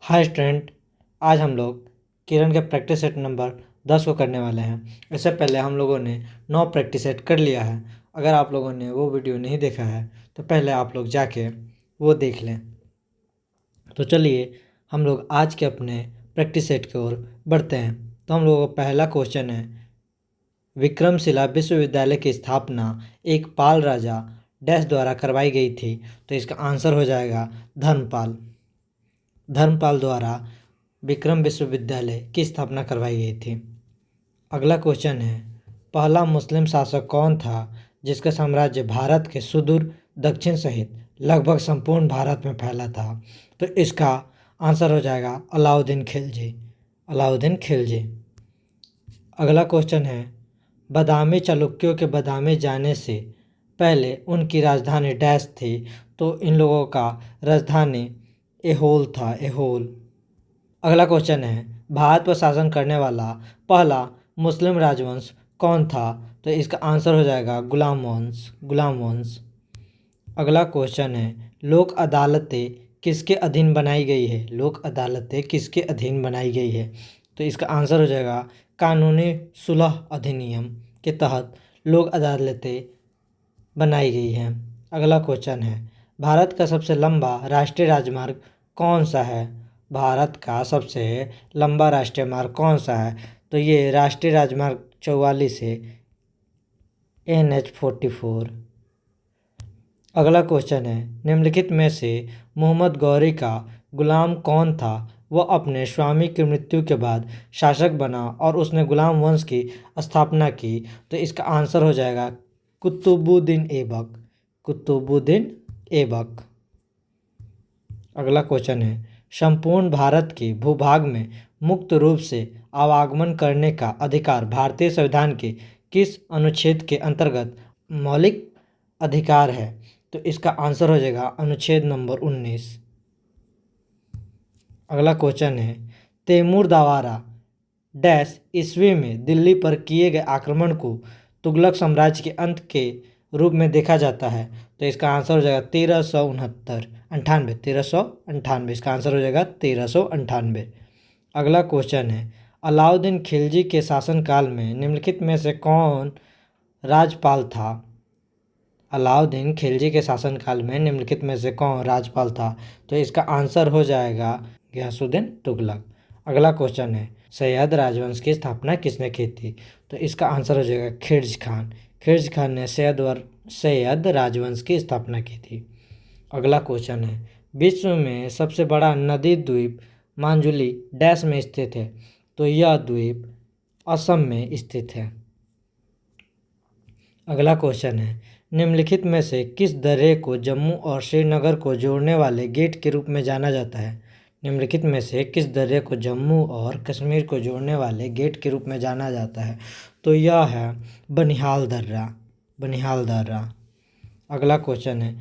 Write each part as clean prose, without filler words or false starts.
Hi student, आज हम लोग किरण के प्रैक्टिस सेट नंबर 10 को करने वाले हैं। इससे पहले हम लोगों ने 9 प्रैक्टिस सेट कर लिया है। अगर आप लोगों ने वो वीडियो नहीं देखा है तो पहले आप लोग जाके वो देख लें। तो चलिए हम लोग आज के अपने प्रैक्टिस सेट की ओर बढ़ते हैं। तो हम लोगों का पहला क्वेश्चन है, विक्रमशिला विश्वविद्यालय की स्थापना एक पाल राजा डैश द्वारा करवाई गई थी। तो इसका आंसर हो जाएगा धर्मपाल। धर्मपाल द्वारा विक्रम विश्वविद्यालय की स्थापना करवाई गई थी। अगला क्वेश्चन है, पहला मुस्लिम शासक कौन था जिसका साम्राज्य भारत के सुदूर दक्षिण सहित लगभग संपूर्ण भारत में फैला था। तो इसका आंसर हो जाएगा अलाउद्दीन खिलजी। अलाउद्दीन खिलजी। अगला क्वेश्चन है, बादामी चालुक्यों के बादामी जाने से पहले उनकी राजधानी डैश थी। तो इन लोगों का राजधानी एहोल था, एहोल। अगला क्वेश्चन है, भारत पर शासन करने वाला पहला मुस्लिम राजवंश कौन था। तो इसका आंसर हो जाएगा गुलाम वंश, गुलाम वंश। अगला क्वेश्चन है, लोक अदालतें किसके अधीन बनाई गई है। लोक अदालतें किसके अधीन बनाई गई है। तो इसका आंसर हो जाएगा कानूनी सुलह अधिनियम के तहत लोक अदालतें बनाई गई हैं। अगला क्वेश्चन है, भारत का सबसे लंबा राष्ट्रीय राजमार्ग कौन सा है। भारत का सबसे लंबा राष्ट्रीय मार्ग कौन सा है। तो ये राष्ट्रीय राजमार्ग 44 है, NH-44। अगला क्वेश्चन है, निम्नलिखित में से मोहम्मद गौरी का गुलाम कौन था। वह अपने स्वामी की मृत्यु के बाद शासक बना और उसने गुलाम वंश की स्थापना की। तो इसका आंसर हो जाएगा कुतुबुद्दीन ऐबक, कुतुबुद्दीन ऐबक। अगला क्वेश्चन है, संपूर्ण भारत के भूभाग में मुक्त रूप से आवागमन करने का अधिकार भारतीय संविधान के किस अनुच्छेद के अंतर्गत मौलिक अधिकार है। तो इसका आंसर हो जाएगा अनुच्छेद नंबर 19। अगला क्वेश्चन है, तैमूर द्वारा डैश ईस्वी में दिल्ली पर किए गए आक्रमण को तुगलक साम्राज्य के अंत के रूप में देखा जाता है। तो इसका आंसर हो जाएगा 1398। इसका आंसर हो जाएगा 1398। अगला क्वेश्चन है, अलाउद्दीन खिलजी के शासनकाल में निम्नलिखित में से कौन राजपाल था। अलाउद्दीन खिलजी के शासनकाल में निम्नलिखित में से कौन राजपाल था। तो इसका आंसर हो जाएगा गियासुद्दीन तुगलक। अगला क्वेश्चन है, सैयद राजवंश की स्थापना किसने की थी। तो इसका आंसर हो जाएगा खिर्ज खान। खिर्ज खान ने सैयद राजवंश की स्थापना की थी। अगला क्वेश्चन है, विश्व में सबसे बड़ा नदी द्वीप मांजुली डैश में स्थित है। तो यह द्वीप असम में स्थित है। अगला क्वेश्चन है, निम्नलिखित में से किस दर्रे को जम्मू और श्रीनगर को जोड़ने वाले गेट के रूप में जाना जाता है। निम्नलिखित में से किस दर्रे को जम्मू और कश्मीर को जोड़ने वाले गेट के रूप में जाना जाता है। तो यह है बनिहाल दर्रा, बनिहाल दर्रा। अगला क्वेश्चन है,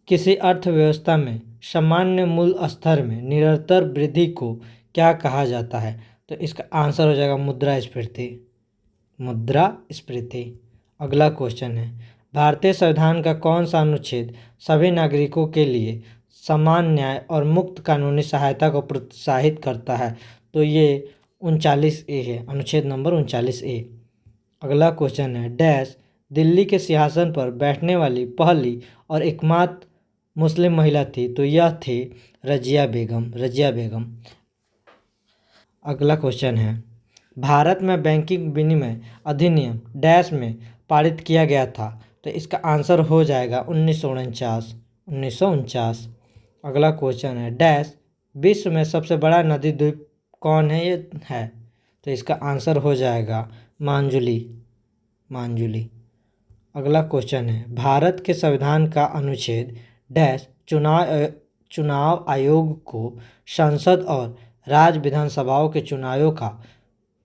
किसी अर्थव्यवस्था में सामान्य मूल्य स्तर में निरंतर वृद्धि को क्या कहा जाता है। तो इसका आंसर हो जाएगा मुद्रास्फीति, मुद्रास्फीति। अगला क्वेश्चन है, भारतीय संविधान का कौन सा अनुच्छेद सभी नागरिकों के लिए समान न्याय और मुक्त कानूनी सहायता को प्रोत्साहित करता है। तो ये 39A है, अनुच्छेद नंबर 39A। अगला क्वेश्चन है, डैश दिल्ली के सिंहासन पर बैठने वाली पहली और एकमात्र मुस्लिम महिला थी। तो यह थी रजिया बेगम, रजिया बेगम। अगला क्वेश्चन है, भारत में बैंकिंग विनिमय अधिनियम डैश में पारित किया गया था। तो इसका आंसर हो जाएगा 1949। अगला क्वेश्चन है, डैश विश्व में सबसे बड़ा नदी द्वीप कौन है, ये है। तो इसका आंसर हो जाएगा मांजुली, मांजुली। अगला क्वेश्चन है, भारत के संविधान का अनुच्छेद डैश चुनाव आयोग को संसद और राज्य विधानसभाओं के चुनावों का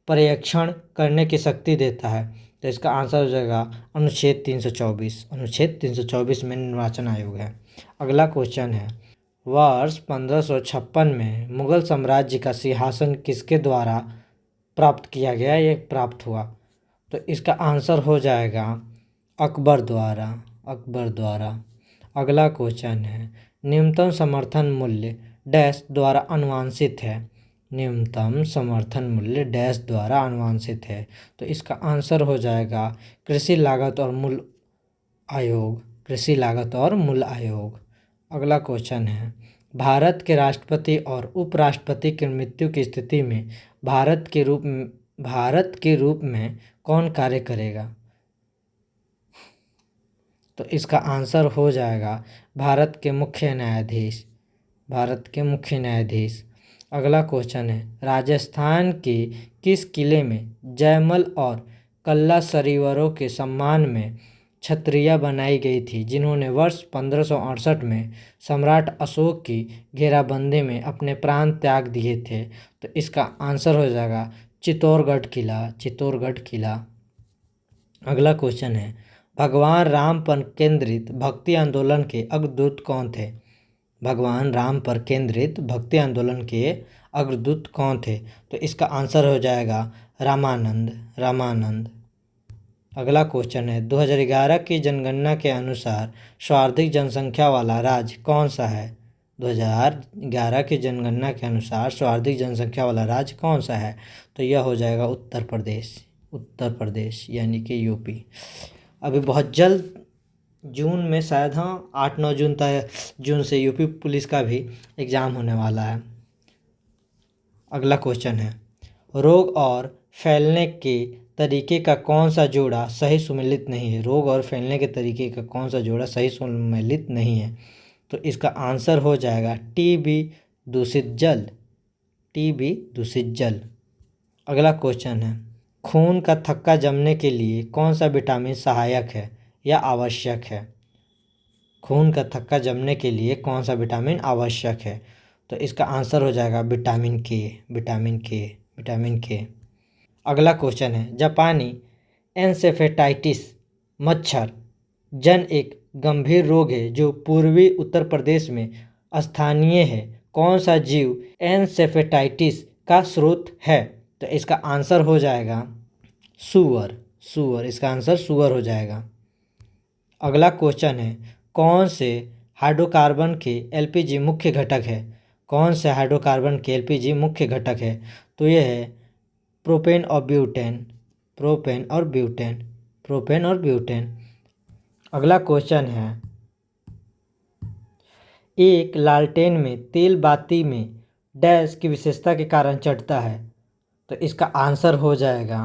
पर्यवेक्षण करने की शक्ति देता है। तो इसका आंसर हो जाएगा अनुच्छेद 324। अनुच्छेद 324 में निर्वाचन आयोग है। अगला क्वेश्चन है, वर्ष 1556 में मुगल साम्राज्य का सिंहासन किसके द्वारा प्राप्त किया गया, ये प्राप्त हुआ। तो इसका आंसर हो जाएगा अकबर द्वारा, अकबर द्वारा। अगला क्वेश्चन है, न्यूनतम समर्थन मूल्य डैश द्वारा अनुवांशित है। न्यूनतम समर्थन मूल्य डैश द्वारा अनुवांशित है। तो इसका आंसर हो जाएगा कृषि लागत और मूल्य आयोग। कृषि लागत और मूल्य आयोग। अगला क्वेश्चन है, भारत के राष्ट्रपति और उपराष्ट्रपति की मृत्यु की स्थिति में भारत के रूप में कौन कार्य करेगा? तो इसका आंसर हो जाएगा भारत के मुख्य न्यायाधीश। भारत के मुख्य न्यायाधीश। अगला क्वेश्चन है, राजस्थान के किस किले में जयमल और कल्ला सरीवरों के सम्मान में छतरियाँ बनाई गई थी, जिन्होंने वर्ष 1568 में सम्राट अशोक की घेराबंदी में अपने प्राण त्याग दिए थे? तो इसका आंसर हो जाएगा चित्तौड़गढ़ किला। चित्तौड़गढ़ किला। अगला क्वेश्चन है, भगवान राम पर केंद्रित भक्ति आंदोलन के अग्रदूत कौन थे? भगवान राम पर केंद्रित भक्ति आंदोलन के अग्रदूत कौन थे? तो इसका आंसर हो जाएगा रामानंद। रामानंद। अगला क्वेश्चन है, 2011 की जनगणना के अनुसार सर्वाधिक जनसंख्या वाला राज्य कौन सा है? 2011 की जनगणना के अनुसार सर्वाधिक जनसंख्या वाला राज्य कौन सा है? तो यह हो जाएगा उत्तर प्रदेश। उत्तर प्रदेश यानी कि यूपी। अभी बहुत जल्द जून में शायद, हाँ 8-9 जून से यूपी पुलिस का भी एग्ज़ाम होने वाला है। अगला क्वेश्चन है, रोग और फैलने के तरीके का कौन सा जोड़ा सही सुमेलित नहीं है? रोग और फैलने के तरीके का कौन सा जोड़ा सही सुमेलित नहीं है? तो इसका आंसर हो जाएगा टीबी दूषित जल। टीबी दूषित जल। अगला क्वेश्चन है, खून का थक्का जमने के लिए कौन सा विटामिन सहायक है या आवश्यक है? खून का थक्का जमने के लिए कौन सा विटामिन आवश्यक है? तो इसका आंसर हो जाएगा विटामिन के। विटामिन के। विटामिन के। अगला क्वेश्चन है, जापानी एन्सेफेलाइटिस मच्छर जन एक गंभीर रोग है जो पूर्वी उत्तर प्रदेश में स्थानीय है। कौन सा जीव एन्सेफेलाइटिस का स्रोत है? तो इसका आंसर हो जाएगा सूअर। सूअर। इसका आंसर सूअर हो जाएगा। अगला क्वेश्चन है, कौन से हाइड्रोकार्बन के एलपीजी मुख्य घटक है? कौन से हाइड्रोकार्बन के एलपीजी मुख्य घटक है? तो यह है प्रोपेन और ब्यूटेन। प्रोपेन और ब्यूटेन। प्रोपेन और ब्यूटेन। अगला क्वेश्चन है, एक लालटेन में तेल बाती में डैश की विशेषता के कारण चढ़ता है? तो इसका आंसर हो जाएगा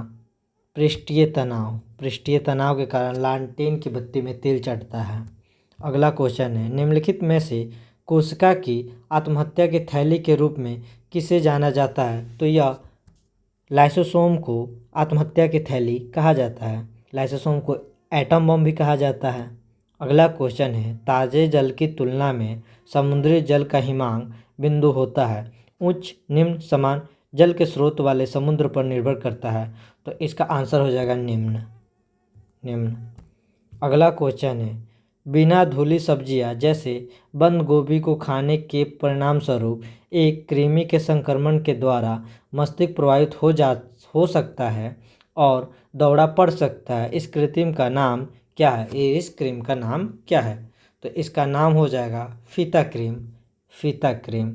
पृष्ठीय तनाव। पृष्ठीय तनाव के कारण लालटेन की बत्ती में तेल चढ़ता है। अगला क्वेश्चन है, निम्नलिखित में से कोशिका की आत्महत्या की थैली के रूप में किसे जाना जाता है? तो यह लाइसोसोम को आत्महत्या की थैली कहा जाता है। लाइसोसोम को एटम बम भी कहा जाता है। अगला क्वेश्चन है, ताज़े जल की तुलना में समुद्री जल का हिमांक बिंदु होता है, उच्च निम्न समान जल के स्रोत वाले समुद्र पर निर्भर करता है? तो इसका आंसर हो जाएगा निम्न। निम्न। अगला क्वेश्चन है, बिना धुली सब्जियां जैसे बंद गोभी को खाने के परिणाम स्वरूप एक कृमि के संक्रमण के द्वारा मस्तिष्क प्रभावित हो सकता है और दौरा पड़ सकता है। इस कृत्रिम का नाम क्या है? इस क्रीम का नाम क्या है? तो इसका नाम हो जाएगा फीता क्रीम। फीता क्रीम।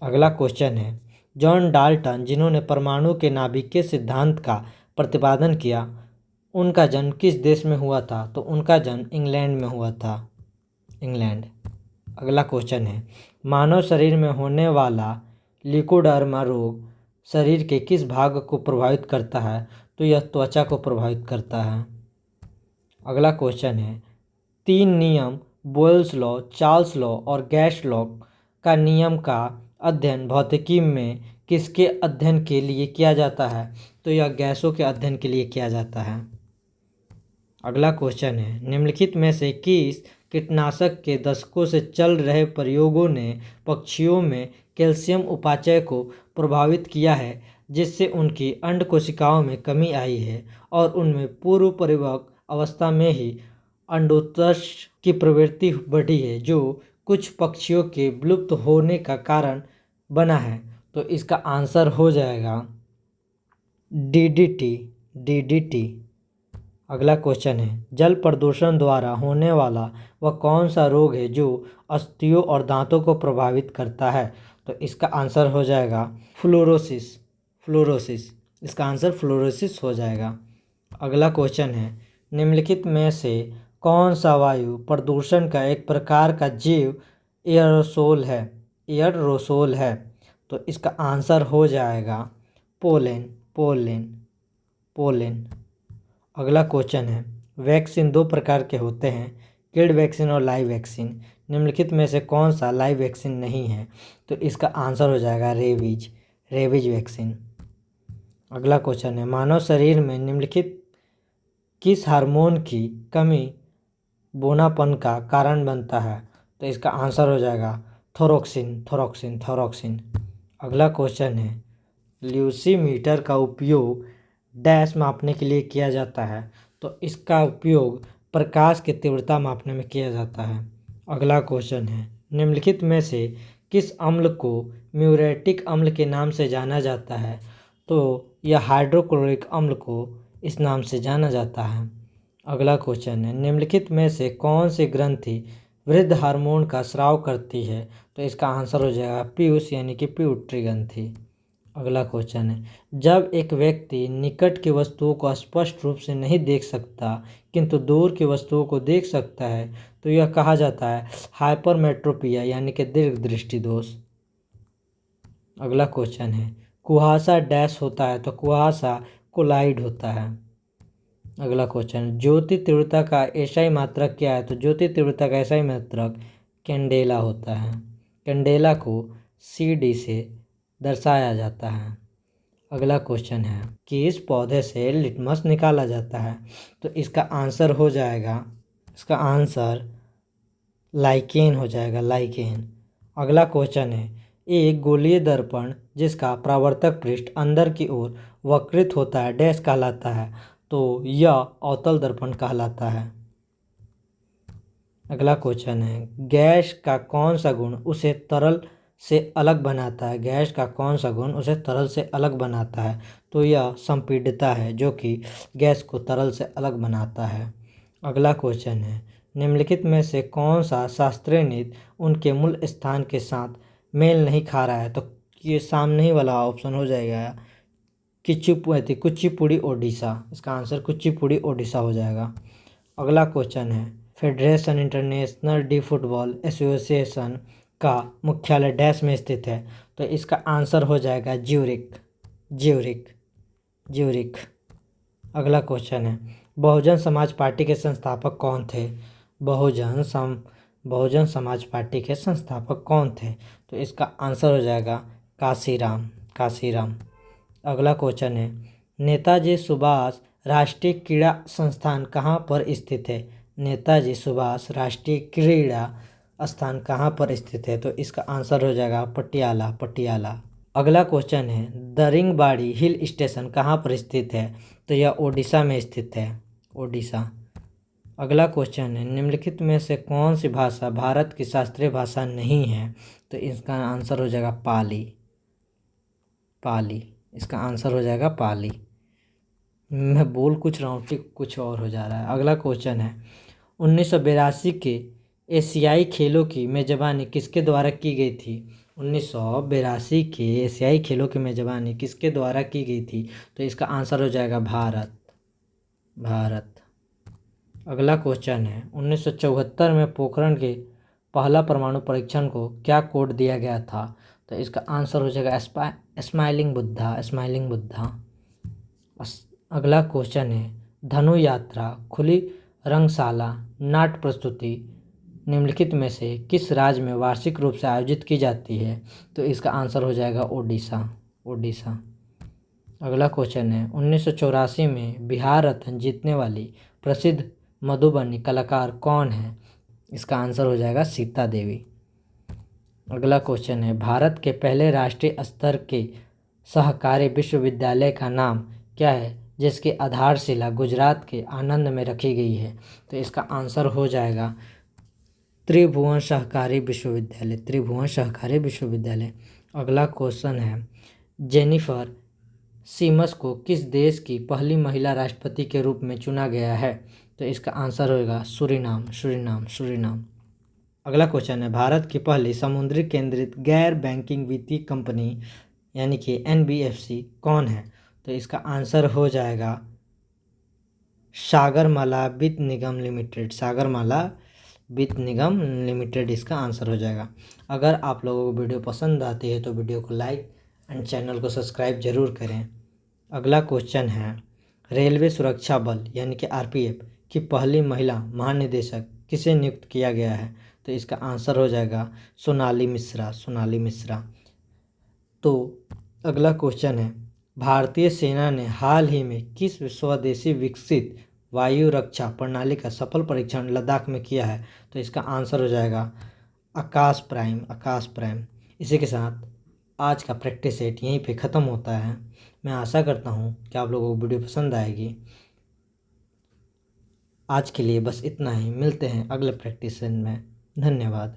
अगला क्वेश्चन है, जॉन डाल्टन जिन्होंने परमाणु के नाभिकीय सिद्धांत का प्रतिपादन किया, उनका जन्म किस देश में हुआ था? तो उनका जन्म इंग्लैंड में हुआ था। इंग्लैंड। अगला क्वेश्चन है, मानव शरीर में होने वाला लिकोडर्मा रोग शरीर के किस भाग को प्रभावित करता है? तो यह त्वचा को प्रभावित करता है। अगला क्वेश्चन है, 3 नियम बोयल्स लॉ, चार्ल्स लॉ और गैस लॉ का नियम का अध्ययन भौतिकी में किसके अध्ययन के लिए किया जाता है? तो यह गैसों के अध्ययन के लिए किया जाता है। अगला क्वेश्चन है, निम्नलिखित में से किस कीटनाशक के दशकों से चल रहे प्रयोगों ने पक्षियों में कैल्शियम उपापचय को प्रभावित किया है, जिससे उनकी अंड कोशिकाओं में कमी आई है और उनमें पूर्व परिपक्व अवस्था में ही अंडोत्कर्ष की प्रवृत्ति बढ़ी है, जो कुछ पक्षियों के विलुप्त होने का कारण बना है? तो इसका आंसर हो जाएगा डीडीटी। डीडीटी। अगला क्वेश्चन है, जल प्रदूषण द्वारा होने वाला वह कौन सा रोग है जो अस्थियों और दांतों को प्रभावित करता है? तो इसका आंसर हो जाएगा फ्लोरोसिस। फ्लोरोसिस, इसका आंसर फ्लोरोसिस हो जाएगा। अगला क्वेश्चन है, निम्नलिखित में से कौन सा वायु प्रदूषण का एक प्रकार का जीव एयरोसोल है? एयरोसोल है। तो इसका आंसर हो जाएगा पोलेन। Pollen pollen. अगला क्वेश्चन है, वैक्सीन दो प्रकार के होते हैं, किड वैक्सीन और लाइव वैक्सीन। निम्नलिखित में से कौन सा लाइव वैक्सीन नहीं है? तो इसका आंसर हो जाएगा रेबीज। Rabies vaccine. अगला क्वेश्चन है, मानव शरीर में निम्नलिखित किस हार्मोन की कमी बूढ़ापन का कारण बनता है? तो इसका आंसर हो जाएगा थोरोक्सिन। थोरोक्सिन थोरोक्सिन। अगला क्वेश्चन है, ल्यूसीमीटर का उपयोग डैश मापने के लिए किया जाता है? तो इसका उपयोग प्रकाश की तीव्रता मापने में किया जाता है। अगला क्वेश्चन है, निम्नलिखित में से किस अम्ल को म्यूरेटिक अम्ल के नाम से जाना जाता है? तो यह हाइड्रोक्लोरिक अम्ल को इस नाम से जाना जाता है। अगला क्वेश्चन है, निम्नलिखित में से कौन सी ग्रंथि वृद्ध हार्मोन का स्राव करती है? तो इसका आंसर हो जाएगा पीयूष यानी कि पिट्यूटरी ग्रंथि। अगला क्वेश्चन है, जब एक व्यक्ति निकट की वस्तुओं को स्पष्ट रूप से नहीं देख सकता किंतु दूर की वस्तुओं को देख सकता है तो यह कहा जाता है हाइपरमेट्रोपिया यानी कि दीर्घ दृष्टि दोष। अगला क्वेश्चन है, कुहासा डैश होता है? तो कुहासा कोलाइड होता है। अगला क्वेश्चन, ज्योति तीव्रता का एसआई मात्रक क्या है? तो ज्योति तीव्रता का एसआई मात्रक कैंडेला होता है। कैंडेला को CD से दर्शाया जाता है। अगला क्वेश्चन है, कि इस पौधे से लिटमस निकाला जाता है? तो इसका आंसर हो जाएगा, इसका आंसर लाइकेन हो जाएगा, लाइकेन। अगला क्वेश्चन है, एक गोलीय दर्पण जिसका परावर्तक पृष्ठ अंदर की ओर वक्रित होता है डैश कहलाता है? तो यह अवतल दर्पण कहलाता है। अगला क्वेश्चन है, गैस का कौन सा गुण उसे तरल से अलग बनाता है? गैस का कौन सा गुण उसे तरल से अलग बनाता है? तो यह संपीड्यता है जो कि गैस को तरल से अलग बनाता है। अगला क्वेश्चन है, निम्नलिखित में से कौन सा शास्त्रीय नृत्य उनके मूल स्थान के साथ मेल नहीं खा रहा है? तो ये सामने ही वाला ऑप्शन हो जाएगा कुचिपुड़ी ओडिशा। इसका आंसर कुचिपुड़ी ओडिशा हो जाएगा। अगला क्वेश्चन है, federation international D football association का मुख्यालय डैश में स्थित है? तो इसका आंसर हो जाएगा ज्यूरिख। Zurich Zurich. अगला क्वेश्चन है, बहुजन समाज पार्टी के संस्थापक कौन थे? बहुजन समाज पार्टी के संस्थापक कौन थे? तो इसका आंसर हो जाएगा काशीराम। काशीराम। अगला क्वेश्चन है, नेताजी सुभाष राष्ट्रीय क्रीड़ा संस्थान कहाँ पर स्थित है? नेताजी सुभाष राष्ट्रीय क्रीड़ा स्थान कहाँ पर स्थित है? तो इसका आंसर हो जाएगा पटियाला। पटियाला। अगला क्वेश्चन है, दरिंगबाड़ी हिल स्टेशन कहाँ पर स्थित है? तो यह ओडिशा में स्थित है। ओडिशा। अगला क्वेश्चन है, निम्नलिखित में से कौन सी भाषा भारत की शास्त्रीय भाषा नहीं है? तो इसका आंसर हो जाएगा पाली। पाली। इसका आंसर हो जाएगा पाली। मैं बोल कुछ रहा हूँ ठीक कुछ और हो जा रहा है। अगला क्वेश्चन है, 1982 के एशियाई खेलों की मेजबानी किसके द्वारा की गई थी? 1982 के एशियाई खेलों की मेजबानी किसके द्वारा की गई थी? तो इसका आंसर हो जाएगा भारत। भारत। अगला क्वेश्चन है, 1974 में पोखरण के पहला परमाणु परीक्षण को क्या कोड दिया गया था? तो इसका आंसर हो जाएगा स्माइलिंग बुद्धा। स्माइलिंग बुद्धा। अगला क्वेश्चन है, धनु यात्रा, खुली रंगशाला, नाट्य प्रस्तुति निम्नलिखित में से किस राज्य में वार्षिक रूप से आयोजित की जाती है? तो इसका आंसर हो जाएगा ओडिशा। ओडिशा। अगला क्वेश्चन है, 1984 में बिहार रत्न जीतने वाली प्रसिद्ध मधुबनी कलाकार कौन है? इसका आंसर हो जाएगा सीता देवी। अगला क्वेश्चन है, भारत के पहले राष्ट्रीय स्तर के सहकारी विश्वविद्यालय का नाम क्या है जिसकी आधारशिला गुजरात के आनंद में रखी गई है? तो इसका आंसर हो जाएगा त्रिभुवन सहकारी विश्वविद्यालय। त्रिभुवन सहकारी विश्वविद्यालय। अगला क्वेश्चन है, जेनिफर सीमस को किस देश की पहली महिला राष्ट्रपति के रूप में चुना गया है? तो इसका आंसर होगा सूरीनाम, सूरीनाम, सूरीनाम। अगला क्वेश्चन है, भारत की पहली समुद्री केंद्रित गैर बैंकिंग वित्तीय कंपनी यानी कि NBFC कौन है? तो इसका आंसर हो जाएगा सागरमाला वित्त निगम लिमिटेड, सागरमाला वित्त निगम लिमिटेड इसका आंसर हो जाएगा। अगर आप लोगों को वीडियो पसंद आती है तो वीडियो को लाइक एंड चैनल को सब्सक्राइब जरूर करें। अगला क्वेश्चन है, रेलवे सुरक्षा बल यानी कि RPF की पहली महिला महानिदेशक किसे नियुक्त किया गया है? तो इसका आंसर हो जाएगा सोनाली मिश्रा, सोनाली मिश्रा। तो अगला क्वेश्चन है, भारतीय सेना ने हाल ही में किस स्वदेशी विकसित वायु रक्षा प्रणाली का सफल परीक्षण लद्दाख में किया है? तो इसका आंसर हो जाएगा आकाश प्राइम, आकाश प्राइम। इसी के साथ आज का प्रैक्टिस सेट यहीं पे ख़त्म होता है। मैं आशा करता हूँ कि आप लोगों को वीडियो पसंद आएगी। आज के लिए बस इतना ही, मिलते हैं अगले प्रैक्टिस सेट में। धन्यवाद।